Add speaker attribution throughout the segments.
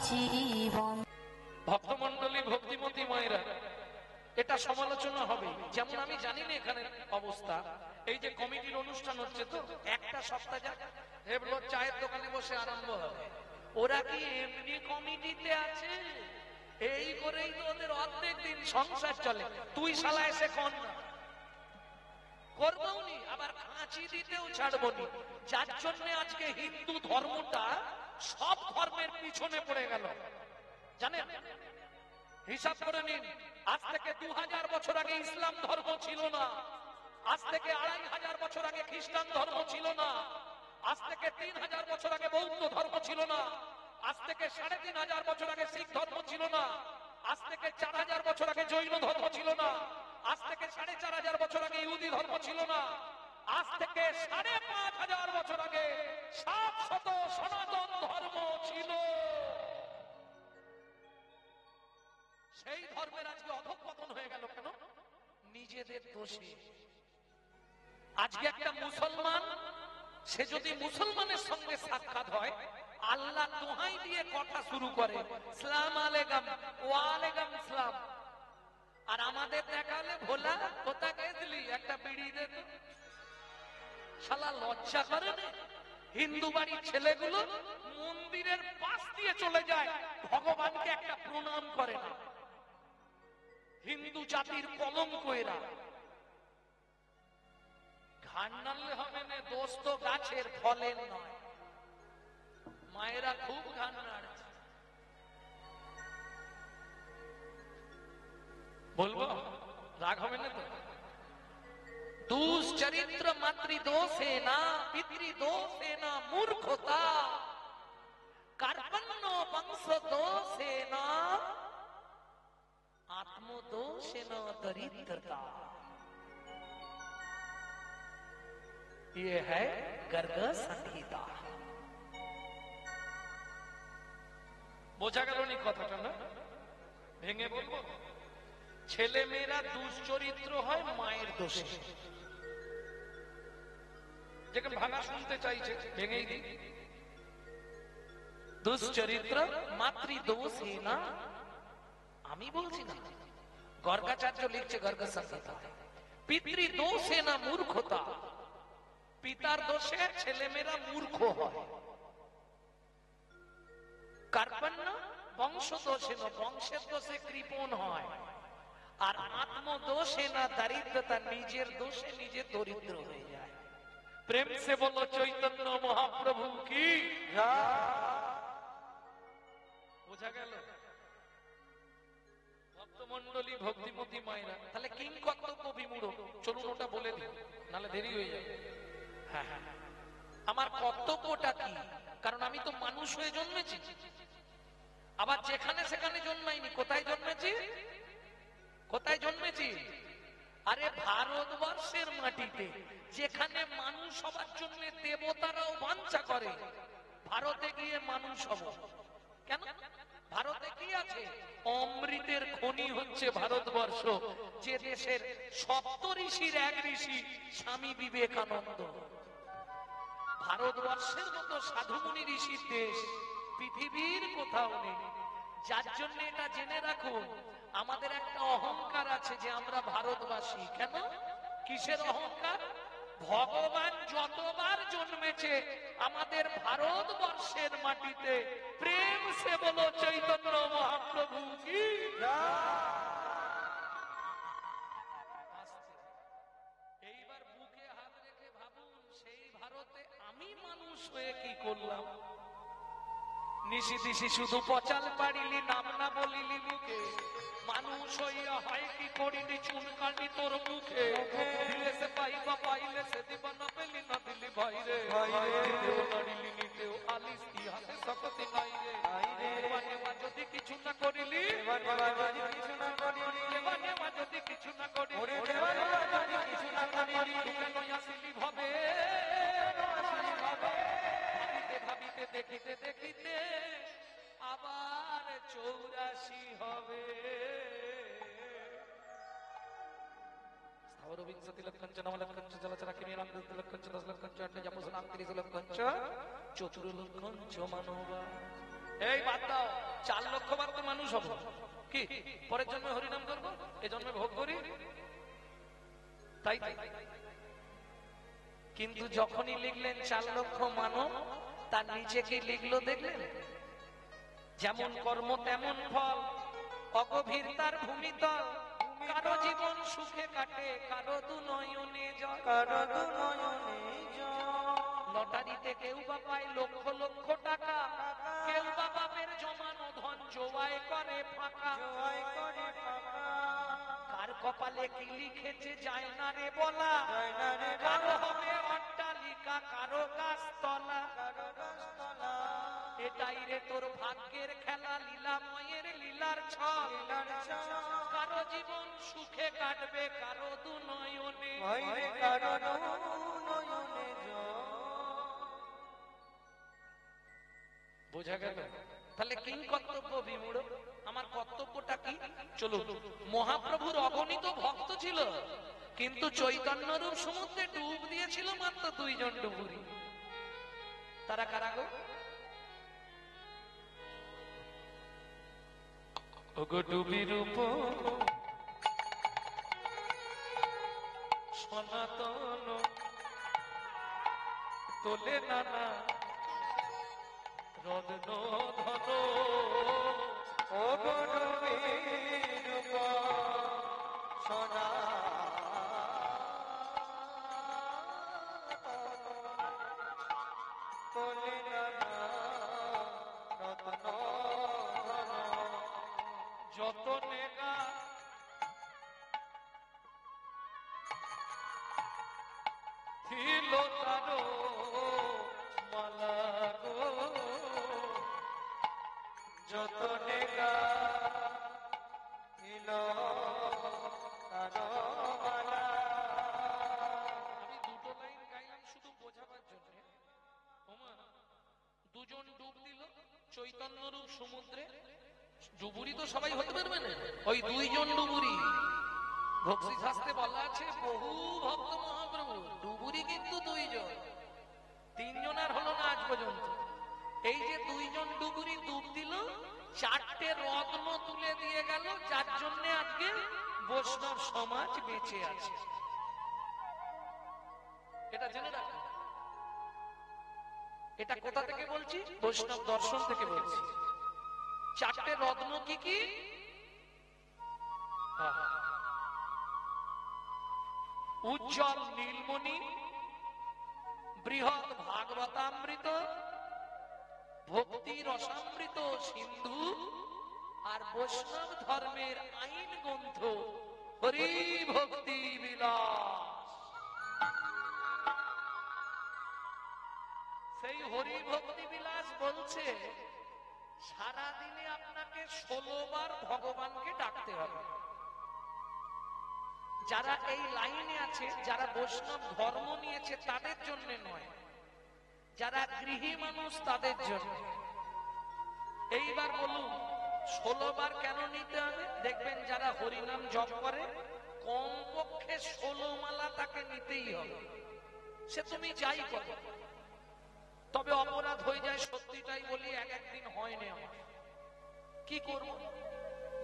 Speaker 1: জীবন।
Speaker 2: ভক্তমন্ডলী, ভক্তিমতী মায়েরা, এটা সমালোচনা হবে। যেমন আমি জানি না এখানে অবস্থা, এই যে কমিটির অনুষ্ঠান হচ্ছে, তো একটা সপ্তাহ যাক এগুলো চায়ের দোকানে বসে আরম্ভ হবে। ওরা কি এমনি কমিটিতে আছে? এই করেই তো ওদের অর্ধেক দিন সংসার চলে। তুই শালা এসে কোন না করবো নি, আবার কাঁচি দিতেও ছাড়বো নি। যার জন্য আজকে হিন্দু ধর্মটা সব ধর্মের পিছনে পড়ে গেল, জানেন? হিসাব করে নিন, আজ থেকে 2000 বছর আগে ইসলাম ধর্ম ছিল না, আজ থেকে 2500 বছর আগে খ্রিস্টান ধর্ম ছিল না, আজ থেকে 3000 বছর আগে বৌদ্ধ ধর্ম ছিল না, আজ থেকে 3500 বছর আগে শিখ ধর্ম ছিল না, আজ থেকে 4000 বছর আগে জৈন ধর্ম ছিল না, আজ থেকে 4500 বছর আগে ইহুদি ধর্ম ছিল না, আজ থেকে 5500 বছর আগে শাশ্বত সনাতন ধর্ম ছিল। সেই ধর্মের আজকে অধঃপতন হয়ে গেল কেন? নিজেদের দোষে। আজকে একটা মুসলমান, সে যদি মুসলমানের সঙ্গে সাক্ষাৎ হয়, আল্লাহ দোহাই দিয়ে কথা শুরু করে, সালাম আলাইকুম, ওয়া আলাইকুম সালাম। আর আমাদের দেখালে ভোলা কোথা গেছিলি, একটা বিড়ি দে তো। শালা লজ্জা করে না? হিন্দু বাড়ির ছেলেগুলো মন্দিরের পাশ দিয়ে চলে যায়, ভগবানকে একটা প্রণাম করে না। হিন্দু জাতির কলঙ্ক এরা। ঘান নাড়লে হবে না, দোষ তো গাছের ফলের নয়। মায়েরা খুব ঘান নাড়ছে, বলবো রাগ হবে না তো? দুশ্চরিত্র মাতৃদোষে না, পিতৃদোষে না মূর্খতা, কার্পণ্য বংশদোষে না, आत्मदोषे न दरिद्रता। ये है गर्ग संहिता। বোঝা গেল নি কথাটা? না ভেঙে বলবো, ছেলে মেয়েরা দুশ্চরিত্র হয় মায়ের দোষে। যেখানে ভাঙা শুনতে চাইছে ভেঙেই দিই। দুশ্চরিত্র মাতৃদোষে না, আমি বলছি না, গর্গাচার্য লিখছে গর্গ সংহিতা। পিতৃদোষে না মূর্খতা, পিতার দোষে ছেলেমেয়েরা মূর্খ হয়। কার্পণ্য বংশদোষে না, বংশের দোষে কৃপণ হয়। আর আত্মদোষে না দারিদ্রতা, নিজের দোষে নিজে দরিদ্র হয়ে যায়। প্রেম সে বলো চৈতন্য মহাপ্রভু কি। বোঝা গেল? ভক্তমন্ডলী, ভক্তিমতী মায়েরা, তাহলে কিং কর্তব্য বিমূঢ়, চলুন ওটা বলে দিন, নাহলে দেরি হয়ে যাবে। হ্যাঁ হ্যাঁ, আমার কর্তব্যটা কি? কারণ আমি তো মানুষ হয়ে জন্মেছি, আবার যেখানে সেখানে জন্মাইনি। কোথায় জন্মেছি? কোথায় জন্মেছি? আরে ভারতবর্ষের মাটিতে, যেখানে মানুষ হবার জন্য দেবতারাও বাঞ্ছা করে, ভারতে গিয়ে মানুষ হব কেন? ভারতে কি আছে? অমৃতের খনি হচ্ছে ভারতবর্ষ, যে দেশের 70 ঋষির এক ঋষি স্বামী বিবেকানন্দ। ভারতবর্ষের মতো সাধুমুনি ঋষির দেশ পৃথিবীর কোথাও নেই। যার জন্য এটা জেনে রাখুন, আমাদের একটা অহংকার আছে যে আমরা ভারতবাসী। কেন? কিসের অহংকার? ভগবান যতবার জন্মেছে আমাদের ভারতবর্ষের মাটিতে, প্রেম সে বলো চৈতন্য মহাপ্রভু কি। এইবার বুকে হাত রেখে ভাবুন, সেই ভারতে আমি মানুষ হয়ে কি করলাম? নিশি দিশি শুধু পচাল পারিলি, নাম না বলিলি মুখে। মানুষ হইয়া হয় কি করিনি, চুনকানি তোর মুখে। দিলে সে পাইবা, পাইলে সে দিবা, না পেলি না দিলি ভাইরে। নিতেও নাড়িলি, নিতেও আলিস, ইহাতে শক্তি নাই রে। নেওয়া যদি কিছু না করিলি, যদি কিছু না করিলি, আসিলি ভাবে, ভাবিতে দেখিতে দেখিতে আবার 84 হবে। স্থাবরবিংশতি লক্ষঞ্চ নবলক্ষঞ্চ জলচরা কিমিরান্তি লক্ষঞ্চ 10 লক্ষঞ্চ 8 জাপসনাম 30 লক্ষঞ্চ 4 লক্ষঞ্চ মানবা। এই বাদ দাও, 4 লক্ষ বার তো মানুষ হবো, কি পরের জন্মে হরিনাম করবো, এই জন্মে ভোগ করি, তাই কিন্তু যখনই লিখলেন 4 লক্ষ মানব, তার নিচে কি লিখলো দেখলেন? যেমন কর্ম তেমন ফল, অগভীর তার ভূমিতল, কারো জীবন সুখে কাটে, কারো দু নয়নে জল, কারো দু নয়নে জল। লটারিতে কেউ বা পায় লক্ষ লক্ষ টাকা, কেউ বা বাপের জমানো ধন জোয়াই করে ফাঁকা, কার কপালে কি লিখেছে যায় না রে বলা, কারো হবে অট্টালিকা, কারো গাছতলা, এটাই রে তোর ভাগ্যের খেলা, লীলাময়ের লীলার ছল, কারো জীবন সুখে কাটবে, কারো দু নয়নে, কারো দু নয়নে জল। বোঝা গেল? তাহলে কিং কর্তব্য বিমূঢ়, আমার কর্তব্যটা কি? চলো, মহাপ্রভুর অগণিত ভক্ত ছিল, কিন্তু চৈতন্য রূপ সমুদ্রে ডুব দিয়েছিল মাত্র 2 জন ডুবুরি। তারা কারা গো? ওগো ডুবি রূপ সনাতন, তোলে নানা রত্ন ধন, ওগো ডুবি রূপ সনাতন, তোলে নানা রত্ন ধন, যত নেগা ছিল তারো মালা গো, যত নেগা ছিল তারো মালা। আমি 2টো লাইন গাইলাম শুধু বোঝাবার জন্য। ওমা, 2 জন ডুব দিল চৈতন্য রূপ সমুদ্রে, ডুবুরি তো সবাই হতে পারবে না, ওই 2 জন ডুবুরি। ভক্তি শাস্ত্রে বলা আছে বহু ভক্ত মহাপ্রভু, ডুবুরি কিন্তু 2 জন, 3 জন আর হলো না আজ পর্যন্ত। এই যে 2 জন ডুবুরি ডুব দিল, 4টে রত্ন তুলে দিয়ে গেল, যার জন্য আজকে বৈষ্ণব সমাজ বেঁচে আছে। এটা জেনে রাখো। এটা কোথা থেকে বলছি? বৈষ্ণব দর্শন থেকে বলছি। 4টে রত্ন কি কি? উজ্জ্বল নীলমণি, বৃহৎ ভাগবতামৃত, ভক্তি রসামৃত সিন্ধু, আর বৈষ্ণব ধর্মের আইন গ্রন্থ হরি ভক্তি বিলাস। সেই হরি ভক্তি বিলাস বলছে সারা দিনে আপনাকে 16 বার ভগবানকে ডাকতে হবে। যারা এই লাইনে আছে, যারা বৈষ্ণব ধর্ম নিয়েছে তাদের জন্য নয়, যারা গৃহী মানুষ তাদের জন্য। এইবার বলুন 16 বার কেন নিতে হবে? দেখবেন যারা হরিনাম জপ করে কমপক্ষে 16 মালা তাকে নিতেই হবে, সে তুমি যাই করো। তবে অপরাধ হয়ে যায়, সত্যিটাই বলি, একদিন হয়নি আমার, কি করব?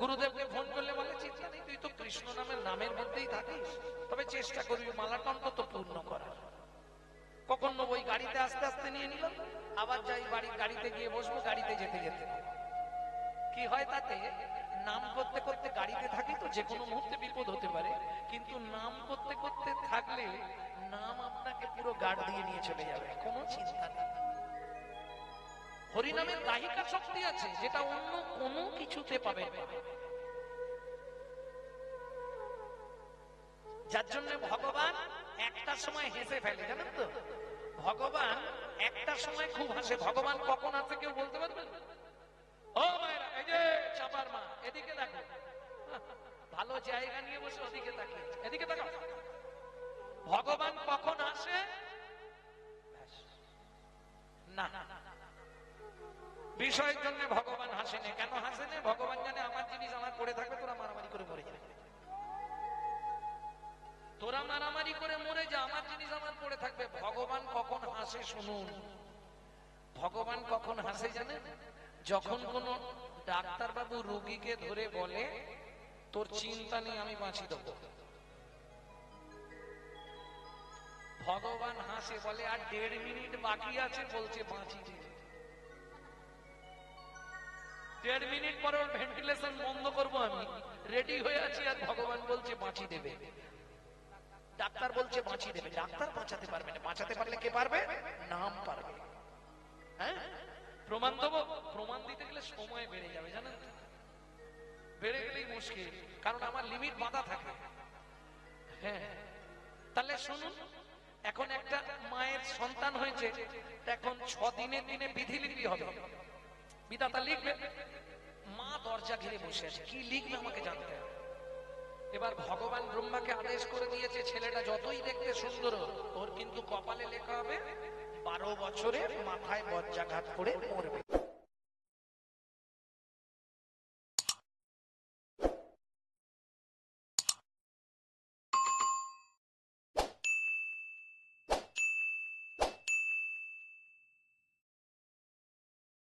Speaker 2: গুরুদেবকে ফোন করলে বলে চিন্তা নেই, তুই তো কৃষ্ণ নামের মধ্যেই থাকিস, তবে চেষ্টা করবি মালাটা অন্তত পূর্ণ করার। কখন ওই গাড়িতে আস্তে আস্তে নিয়ে নিলাম, আবার যাই বাড়ির গাড়িতে গিয়ে বসবো, গাড়িতে যেতে যেতে কি হয় তাতে নাম করতে করতে গাড়িতে থাকি তো যে কোনো মুহূর্তে বিপদ হতে পারে, কিন্তু নাম করতে করতে থাকলে নাম আপনাকে পুরো গাড় দিয়ে নিয়ে চলে যাবে, কোনো চিন্তা নেই। হরিনামের দাহিকা শক্তি আছে যেটা অন্য কোনো কিছুতে পাবে না, যার জন্য ভগবান একটা সময় হেসে ফেলে, জানেন তো? ভগবান একটা সময় খুব হাসে। ভগবান কখন হাসে কেউ বলতে পারবেন? ও মায়েরা, এই যে চাপার মা, এদিকে দেখো, ভালো জায়গা নিয়ে বসে ওদিকে তাকিয়ে, এদিকে দেখো। ভগবান কখন হাসে? না, বিষয়ের জন্য ভগবান হাসেনি। কেন হাসেনি? ভগবান জানে আমার জিনিস আমার পড়ে থাকবে, তোরা মারামারি করে মরে যাবে, তোরা মারামারি করে মরে যা, আমার জিনিস আমার পড়ে থাকবে। ভগবান কখন হাসে শুনুন, ভগবান কখন হাসে জানেন? যখন কোন ডাক্তার বাবু রোগীকে ধরে বলে তোর চিন্তা নেই আমি বাঁচি দেবো, ভগবান হাসে বলে আর 1.5 মিনিট বাকি আছে, বলছে বাঁচি দেবে। 1.5 মিনিট পরে ওর ভেন্টিলেশন বন্ধ করবো, আমি রেডি হয়ে আছি, আর ভগবান বলছে বাঁচি দেবে। ডাক্তার বলছে বাঁচি দেবে, ডাক্তার বাঁচাতে পারবে না, বাঁচাতে পারলে কে পারবে? নাম পারবে। হ্যাঁ, প্রমাণ দেবো, প্রমাণ দিতে গেলে সময় বেড়ে যাবে, জানেন তো? বেড়ে গেলেই মুশকিল, কারণ আমার লিমিট বাঁধা থাকে। হ্যাঁ, তাহলে শুনুন, এখন একটা মায়ের সন্তান হয়েছে, এখন 6 দিনের দিনে বিধিলিপি হবে, বিধাতা লিখবে, মা দরজা ঘিরে বসে আছে, কি লিখবে আমাকে জানতে হবে। এবার ভগবান ব্রহ্মাকে আদেশ করে দিয়েছে, ছেলেটা যতই দেখতে সুন্দর ওর কিন্তু কপালে লেখা হবে 12 বছরে মাথায় বজ্রাঘাত করে মরবে।